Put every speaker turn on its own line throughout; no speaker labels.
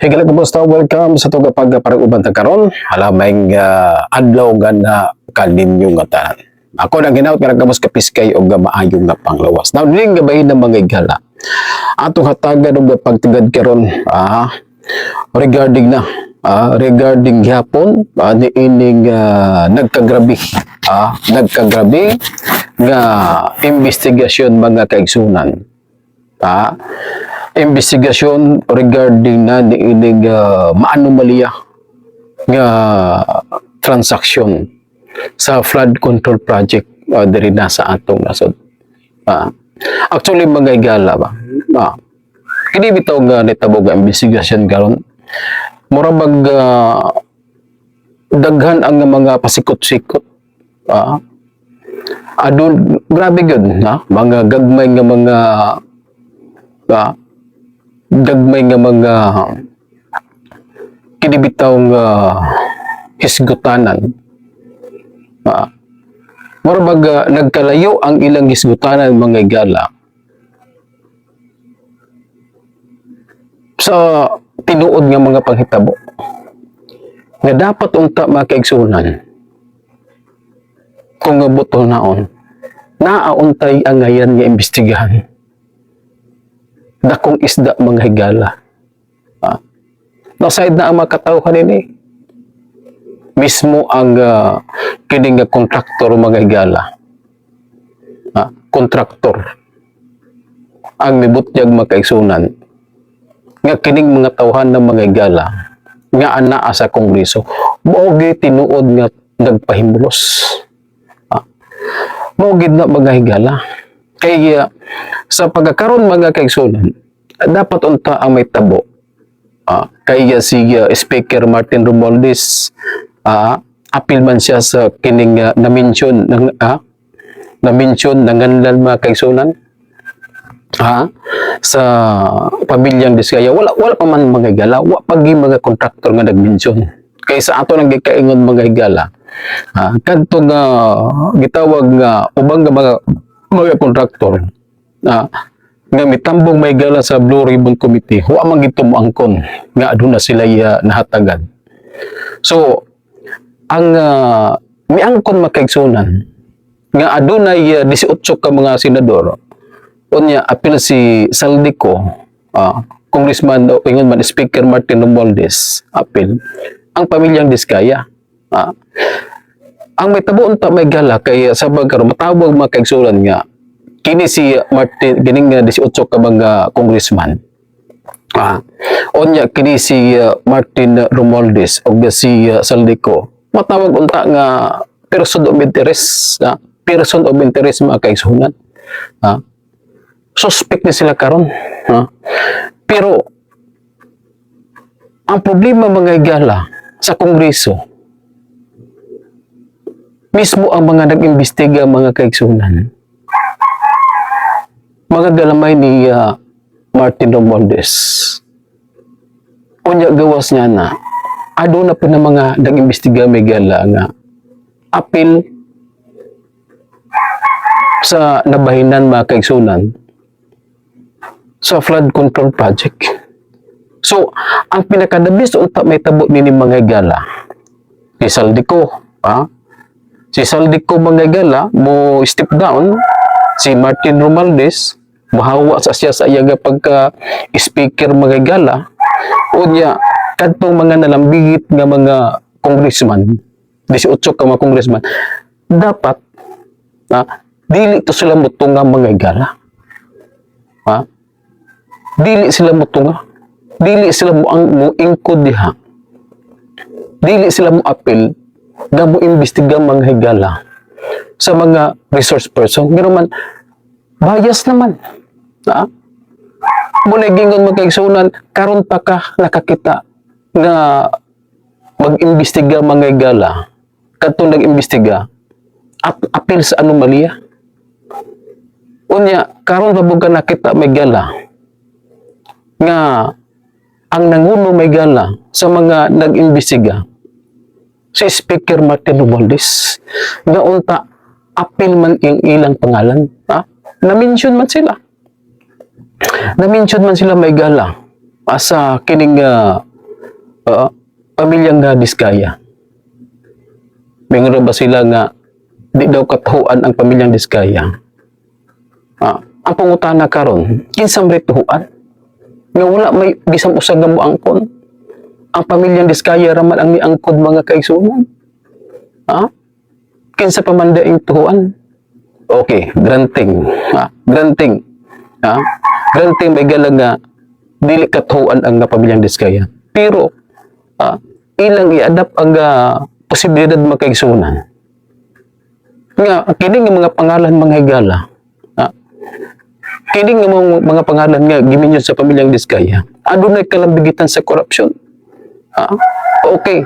Higala kumusta, welcome sa tuga pagparag-uban ta karon. Halamay adlaw nga na kaninyo nga tanan. Ako nang hinaut nga nagkamos kapiskay og maayo nga panglawas. Now dili nga bahin ng mga igala. Atong hatagan og pagtigad karon regarding gyapon ni ining nagkagrabi nga investigasyon mga kaigsunan. Investigasyon regarding na niinig maanomalya nga transaksyon sa flood control project diri na sa atong nasod. Actually mga igala ba? Kini bitaw nga nitabo nga investigasyon karon mura bag daghan ang mga pasikot-sikot. Adun grabe gyud mga gagmay nga mga kinibitaw nga hisgutanan. Murabag nagkalayo ang ilang hisgutanan mga igala sa tinuod nga mga panghitabo nga dapat unta makaigsunan kung nga buto naon naauntay ang ngayon nga imbestigahan dakong isda mga higala. Naside na ang makatawhan ini. Mismo ang kining kontraktor mga higala. Kontraktor. Ang mibutyag makaigsunan. Nga kining mga tawhan ng mga higala. Nga anaa sa kongreso. Mogi tinuod nga nagpahimulos. Mogi na mga higala. Kaya sa pagkakaroon mga kaigsunan, dapat unta ang may tabo. Kaya si Speaker Martin Romualdez, apil man siya sa kining na-mention ng nganlan mga kaigsunan sa pamilyang Diskaya. Wala pa man mga higala, wala pagi mga kontraktor nga nag-mention. Kaya sa ato nang gikaingon mga higala, kadto nga gitawag nga ubang nga mga kontraktor nga mitambong may gala sa Blue Ribbon Committee, wa man gito moangkon nga aduna sila nahatagan. So ang miangkon makaigsunan nga adunay 18 ka mga senador unya apil si Saldico, Congressman o ingon man Speaker Martin Romualdez, apil ang pamilyang Diskaya. Ang may tabuon ta may gala kay sabag karon matawag mga kaigsunan nga kini si Martin gining 18 ka mga congressman. Onya kini si Martin Romualdez o si Saldico matawag unta nga person of interest, person of interest mga kaigsunan. Suspect ni sila karon. Pero ang problema mga igala sa kongreso mismo ang mga nag-imbestiga mga kaigsunan. Mga galamay ni Martin Romualdez. Unya gawas niya na aduna pa na mga nag-imbestiga may gala nga apil sa nabahinan mga kaigsunan sa flood control project. So, ang pinakadabis unta may tabo nini mga gala si Saldico, si Saldico mga gala mo step down, si Martin Romualdez mahawa sa siya sa iya pagka speaker mga gala unya kadtong mga nalambigit nga mga congressman 18 ka mga congressman dapat dili to sila mutunga mga gala. Dili sila mutunga, dili sila mo ingkod diha, dili sila mo apil nga mo imbestiga mga higala sa mga resource person. Pero man bias naman. Muna gingon magkaigsunan karon pa ka nakakita nga mag-imbestiga mga higala kadtong nag-imbestiga at apil sa anomalya. Unya karon pa ka nakita may gala nga ang nanguno may gala sa mga nag-imbestiga si Speaker Martin Romualdez nga unta apil man ang ilang pangalan. Na-mention man sila. Na-mention man sila may gala sa kining pamilyang nga Diskaya. Mayroon ba sila nga di daw katuhuan ang pamilyang Diskaya? Ang pangutana karon, kinsam rituhuan? Nga wala may bisang usag nga mo angkon. Ang pamilyang Diskaya raman ang miangkod mga kaigsunan. Kinsa pa man daing tuhuan? Okay, granting. Granting. Granting may galang nga dili katuhuan ang pamilyang Diskaya. Pero ilang i-adapt ang posibilidad makaigsunan. Nga kini nga mga pangalan mga higala. Kini nga mga pangalan nga giminyo sa pamilyang Diskaya. Adunay kalambigitan sa korupsyon. Okay.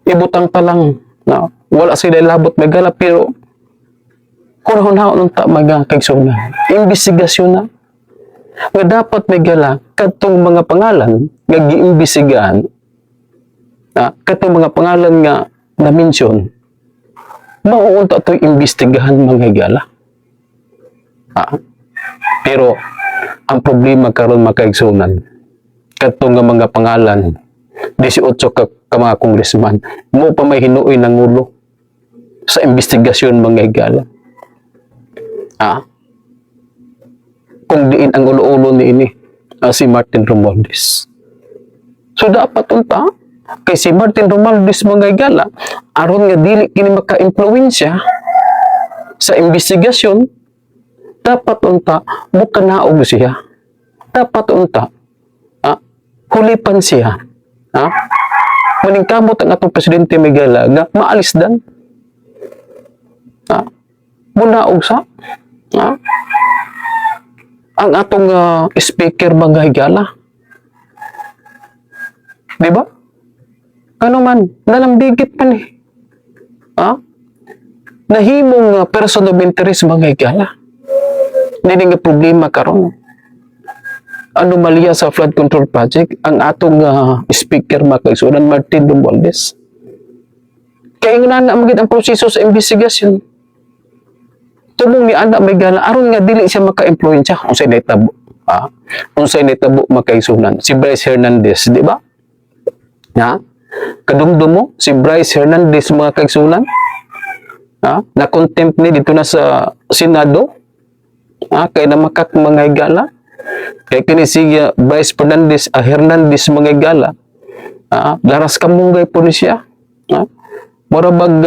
Ibutang pa lang na wala sila labot may gala pero kunahon-hon ta mga kaigsunan. Imbestigasyon na nga dapat may gala katong mga pangalan nga giimbestigahan, katong mga pangalan nga na-mention, mauunta ito'y imbestigahan mga higala. Pero ang problema karon mga kaigsunan, katong nga mga pangalan 18 ka mga kongresman mo pa may hinuoy ng ulo sa investigasyon mga higala. Kung diin ang ulo-ulo ni ini si Martin Romualdez. So dapat unta kay si Martin Romualdez mga higala aron nga dili kini maka-impluwensya sa investigasyon, dapat unta mo kanaog siya. Dapat unta hulipan siya. Maningkamot ang atong presidente Miguel nga maalis dan. Munaog sa ang atong speaker mga higala. Di ba? Ano man, nalambigit man eh. Nahimong person of interest mga higala. Hindi nga problema karon. Anomalya sa flood control project ang atong speaker mga kaigsunan Martin Romualdez. Kaya nga na magid ang proseso sa investigasyon. Tumong ni anak may gala aron nga dili siya maka-impluwensya unsay nahitabo. Unsay nahitabo mga kaigsunan si Bryce Hernandez, di ba? Kadumdum mo si Bryce Hernandez mga kaigsunan. Na contempt ni dito na sa Senado. Kay namakak mga higala. Kaya kini si Bryce Hernandez mga higala. Laras kamunggay po ni siya. Marabag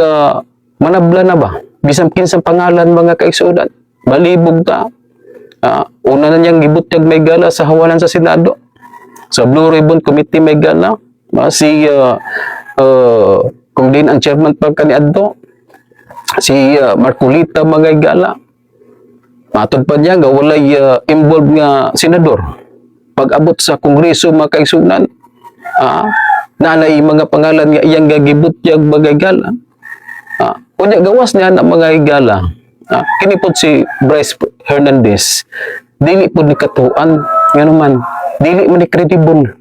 manabla na ba? Bisang kinsang pangalan mga kaigsunan. Balibog ta. Una na niyang gibutyag may gala sa hawalan sa Senado. Sa Blue Ribbon Committee may gala. Si kung din ang chairman pa kaniadto si Marcolita mga higala. Matod pa niya nga walay involved nga senador. Pag-abot sa Kongreso mga kaigsunan, nanay mga pangalan nga iyang gibutyag mga higala. Unya gawas niya na mga higala. Kini po si Bryce Hernandez. Dili po ni katuan. Nga naman, dili man ni credible.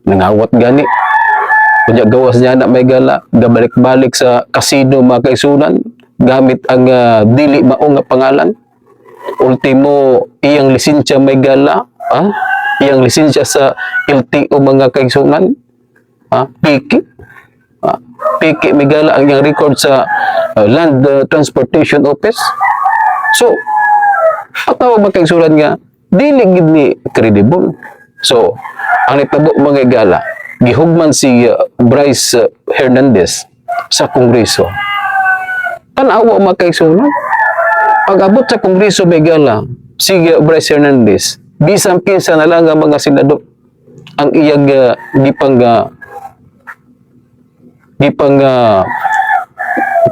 Nangawat gani. Unya gawas niya na mga higala. Gabalik-balik sa kasino mga kaigsunan. Gamit ang dili mao nga pangalan. Ultimo, iyang lisensya may gala. Iyang lisensya sa LTO mga kaigsunan. Piki. Piki may gala ang iyang record sa Land Transportation Office. So, patawag mga kaigsunan nga, dili gid ni credible. So, ang nitabo mga gala, gihugman si Bryce Hernandez sa Kongreso. Tanawa mga kaigsunan. Pag-abot sa Kongreso may gala, si Bryce Hernandez, bisang kinsa na lang mga senador ang iyang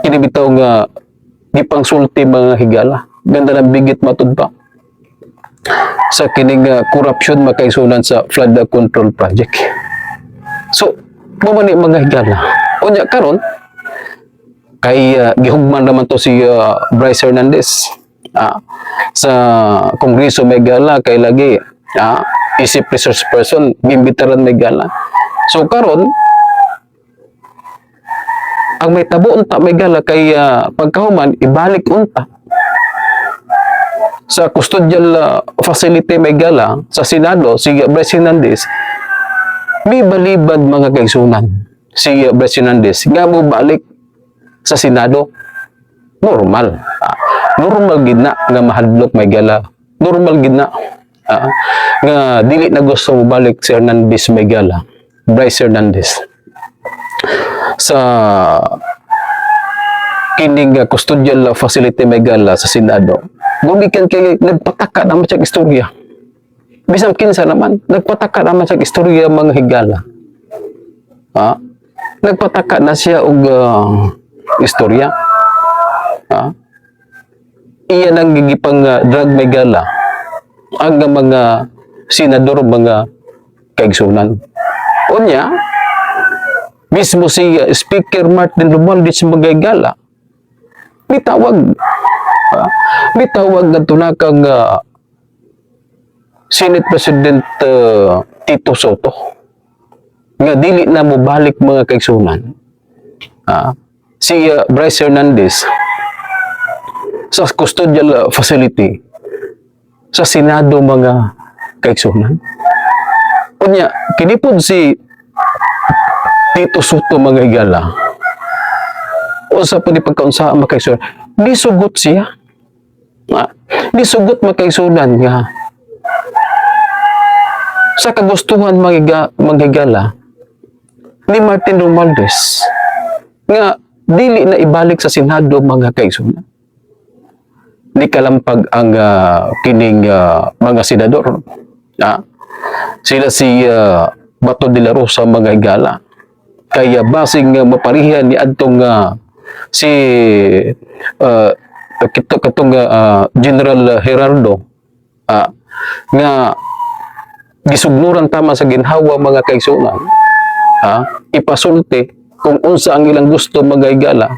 kinibitaw nga gipang sulti mga higala. Ganda ng bigit matud pa sa kining corruption makaisunan sa flood control project. So, mamani mga higala. Unya karon kay gihugman naman to si Bryce Hernandez sa Kongreso may gala kay lagi isip resource person gimbitaran may gala. So karon ang may tabo unta may gala kay pagkahuman ibalik unta sa custodial facility may gala sa Senado si Bryce Hernandez May balibad mga kaigsunan si Bryce Hernandez nga mo balik sa Senado. Normal. Normal gid na nga mahadlok may gala. Normal gid na nga dili na gusto mo balik si Hernandez may gala. Bryce Hernandez sa kining custodial facility may gala sa Senado. Gumikan kay nagpataka naman siya istorya. Bisang kinsa naman, nagpataka naman siya istorya mga higala. Nagpataka na siya og istorya. Iyan ang gigipang drug may gala ang mga senador, mga kaigsunan. Unya, mismo si Speaker Martin Romualdez mga gala, mitawag nga tunakang Senate President Tito Soto nga dili na mo balik mga kaigsunan. Si Bryce Hernandez sa custodial facility sa Senado mga kaigsunan. Unya, kinipod si Tito Soto mga higala o sa pagkaunsa mga kaigsunan, di sugot siya. Di sugot mga kaigsunan nga sa kagustuhan mga higala ni Martin Romualdez nga dili na ibalik sa Senado mga kaigsunan. Ni kalampag ang kining mga senador. Sila si Bato de la Rosa mga higala. Kaya basing maparihan ni adtong si katong General Gerardo nga gisugnuran tama sa ginhawa mga kaigsunan. Ipasulti kung unsa ang ilang gusto mga higala.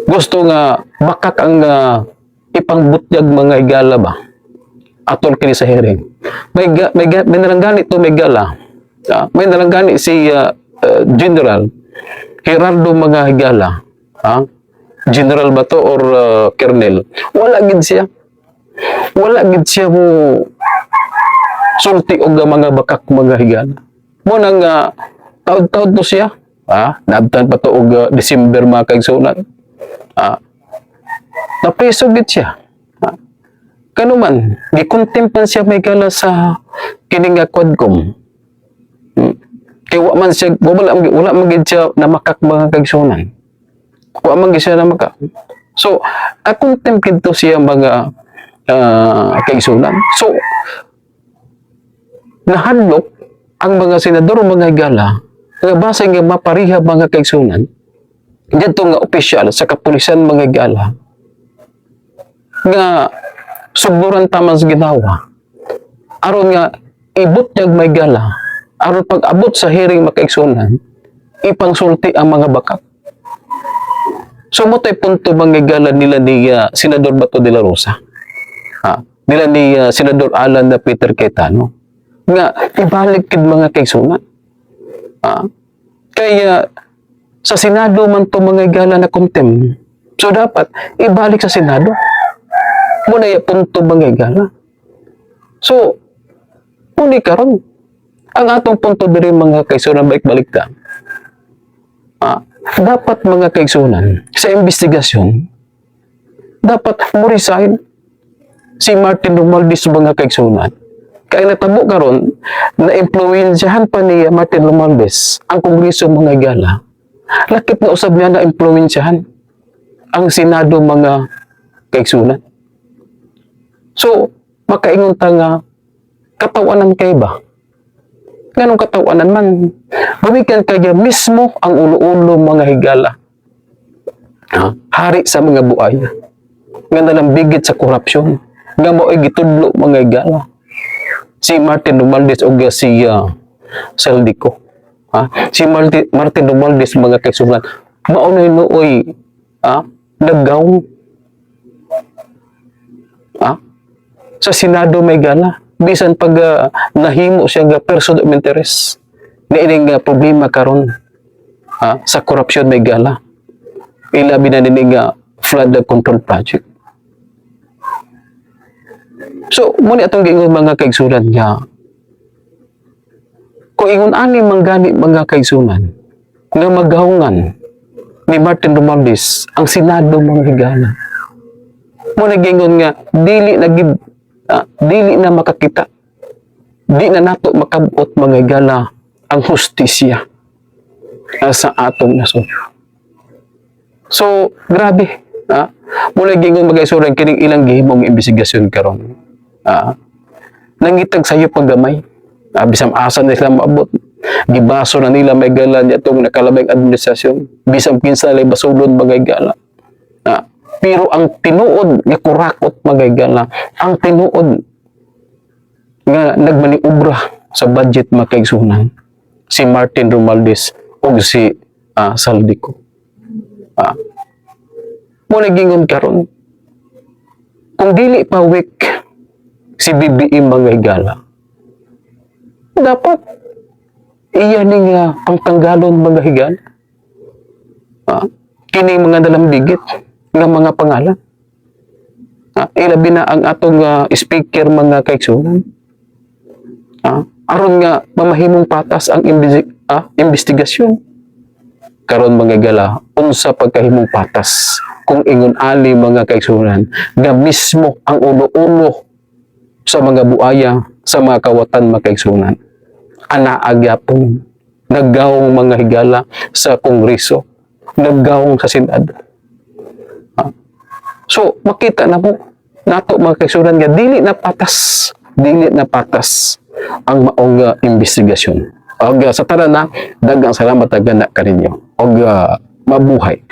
Gusto nga bakak ang ipangbutyag mga higala ba atol kini sa hearing. May nalanggani to may gala. May nalanggani si General Gerardo mga higala. General ba to or Colonel? Wala gid siya. Wala gid siya mo sulti og mga bakak mga higala. Mo nang taud-taud to siya. Nabtan pa to og December mga kaigsunan. Napreso gid siya. Kanuman, gikontempan siya may gala sa kining Quadcom. Kaya wala man gid siya na makak mga kaigsunan. Wala man gid siya na makak. So, contempt gid to siya mga kaigsunan. So, nahadlok ang mga senador mga higala nga base nga mapariha mga kaigsunan dito nga opisyal sa kapulisan mga higala nga sugnuran tama sa ginawa aron nga ibutyag may gala aron pag abot sa hearing makaigsunan ipangsulti ang mga bakak. So mo tay punto mga higala nila ni Senador Bato de la Rosa, nila ni Senador Alan na Peter Cayetano nga ibalik kid mga kaigsunan. Kaya sa Senado man to mga higala na contempt. So dapat ibalik sa Senado. Muna yung punto mga higala. So, muni karon ang atong punto diri mga kaigsunan balik-balik ta. Dapat mga kaigsunan sa investigasyon dapat mo resign si Martin Romualdez mga kaigsunan. Kaya natabo karon na impluwensyahan pa ni Martin Romualdez ang Kongreso mga higala. Lakip na usab niya na impluwensyahan ang Senado mga kaigsunan. So, makaingon ta nga katawanan kay ba? Ganong katawanan man. Gumikan kaya mismo ang ulo-ulo mga higala. Hari sa mga buaya. Nga nalambigit sa korupsyon. Nga mo'y gitudlo mga higala. Si Martin Romualdez o si Saldico. Si Martin Romualdez mga kaigsunan maunay nooy naggaw sa Senado may gala bisan pag nahimo siya nga person of interest ni ining problema karon sa korupsyon may gala ilabi na nining flood control project. So muni atong giingon mga kaigsunan nga Kung ingon ani manggani mga kaigsunan nga maghawngan ni Martin Romualdez ang Senado mga higala. Mo nagingon nga dili na makakita, di na nato makabot mga higala ang hustisya sa atong nasod. So grabe, mula gingon mag-isuran kining ilang gihimong imbestigasyon karon. Nangitag sayo paggamay. Bisam asa na sila maabot. Gibaso na nila may gala niya itong nakalabay administrasyon. Bisam kinsa nila basulod bagay gala. Pero ang tinuod nga kurakot bagay gala, ang tinuod nga nagmaniubra sa budget makaigsunan si Martin Romualdez o si Saldico. Muna gingon karon kung dili pa week si BBM mga higala, dapat iya ning pangtanggalon mga higala. Kini mga dalambigit nga mga pangalan. Ilabi na ang atong speaker mga kaigsunan. Aron nga mamahimong patas ang investigasyon. Karon mga higala, unsa pagkahimong patas kung ingon ali mga kaigsunan nga mismo ang ulo-ulo sa mga buaya, sa mga kawatan mga kaigsunan, anaagapon, naggawong mga higala sa Kongreso, naggawong sa Senado. So, makita na mo, nato mga kaigsunan nga, dili na patas ang maong investigasyon. Og sa tanan na, daghang salamat agana kaninyo. Og mabuhay.